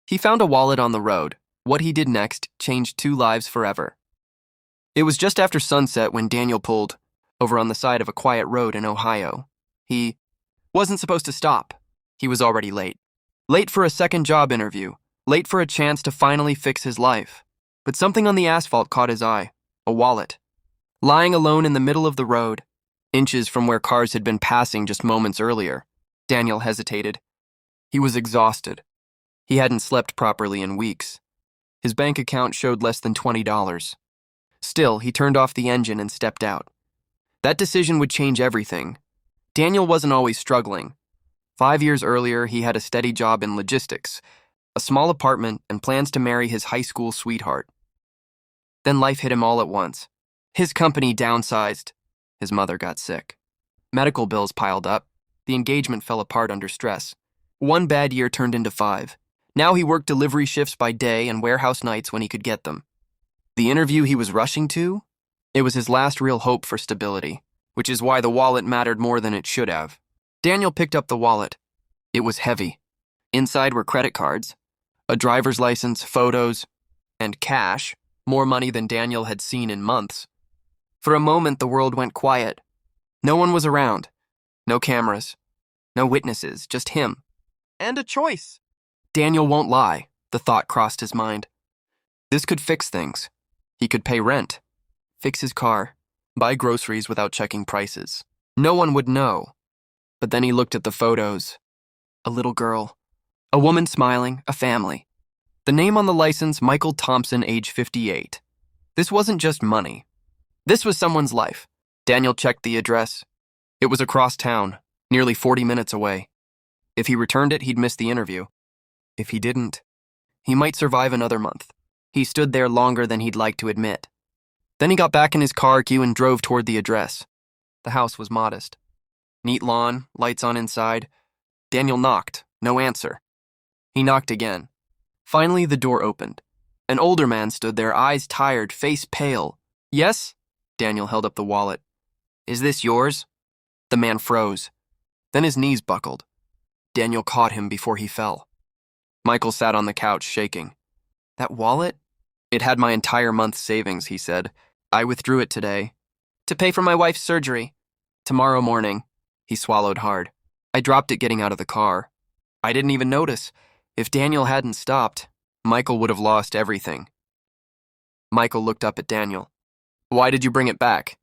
He found a wallet on the road. What he did next changed two lives forever. It was just after sunset when Daniel pulled over on the side of a quiet road in Ohio. He wasn't supposed to stop. He was already late. Late for a second job interview. Late for a chance to finally fix his life. But something on the asphalt caught his eye. A wallet. Lying alone in the middle of the road, inches from where cars had been passing just moments earlier. Daniel hesitated. He was exhausted. He hadn't slept properly in weeks. His bank account showed less than $20. Still, he turned off the engine and stepped out. That decision would change everything. Daniel wasn't always struggling. 5 years earlier, he had a steady job in logistics, a small apartment, and plans to marry his high school sweetheart. Then life hit him all at once. His company downsized. His mother got sick. Medical bills piled up. The engagement fell apart under stress. One bad year turned into 5. Now he worked delivery shifts by day and warehouse nights when he could get them. The interview he was rushing to? It was his last real hope for stability, which is why the wallet mattered more than it should have. Daniel picked up the wallet. It was heavy. Inside were credit cards, a driver's license, photos, and cash, more money than Daniel had seen in months. For a moment, the world went quiet. No one was around. No cameras. No witnesses, just him. And a choice. Daniel won't lie, the thought crossed his mind. This could fix things. He could pay rent, fix his car, buy groceries without checking prices. No one would know. But then he looked at the photos. A little girl. A woman smiling, a family. The name on the license, Michael Thompson, age 58. This wasn't just money. This was someone's life. Daniel checked the address. It was across town, nearly 40 minutes away. If he returned it, he'd miss the interview. If he didn't, he might survive another month. He stood there longer than he'd like to admit. Then he got back in his car and drove toward the address. The house was modest. Neat lawn, lights on inside. Daniel knocked. No answer. He knocked again. Finally, the door opened. An older man stood there, eyes tired, face pale. Yes? Daniel held up the wallet. Is this yours? The man froze. Then his knees buckled. Daniel caught him before he fell. Michael sat on the couch, shaking. That wallet? It had my entire month's savings, he said. I withdrew it today. To pay for my wife's surgery. Tomorrow morning. He swallowed hard. I dropped it getting out of the car. I didn't even notice. If Daniel hadn't stopped, Michael would have lost everything. Michael looked up at Daniel. Why did you bring it back?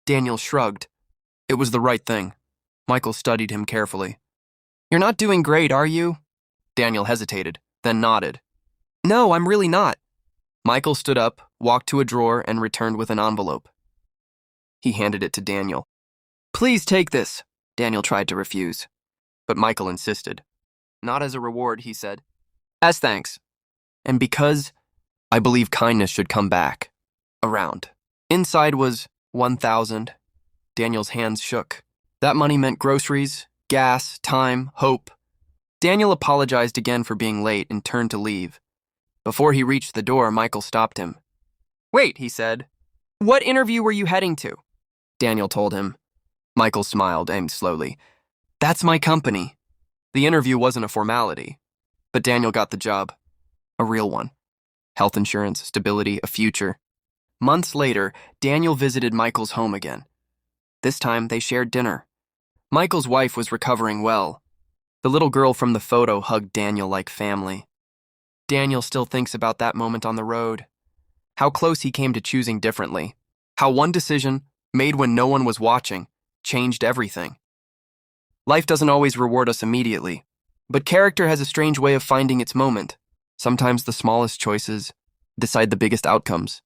Daniel shrugged. It was the right thing. Michael studied him carefully. You're not doing great, are you? Daniel hesitated, then nodded. No, I'm really not. Michael stood up, walked to a drawer, and returned with an envelope. He handed it to Daniel. Please take this. Daniel tried to refuse, but Michael insisted. Not as a reward, he said. As thanks. And because I believe kindness should come back. Around. Inside was 1,000. Daniel's hands shook. That money meant groceries, gas, time, hope. Daniel apologized again for being late and turned to leave. Before he reached the door, Michael stopped him. Wait, he said. What interview were you heading to? Daniel told him. Michael smiled, aimed slowly. That's my company. The interview wasn't a formality, but Daniel got the job. A real one. Health insurance, stability, a future. Months later, Daniel visited Michael's home again. This time, they shared dinner. Michael's wife was recovering well. The little girl from the photo hugged Daniel like family. Daniel still thinks about that moment on the road. How close he came to choosing differently. How one decision, made when no one was watching, changed everything. Life doesn't always reward us immediately, but character has a strange way of finding its moment. Sometimes the smallest choices decide the biggest outcomes.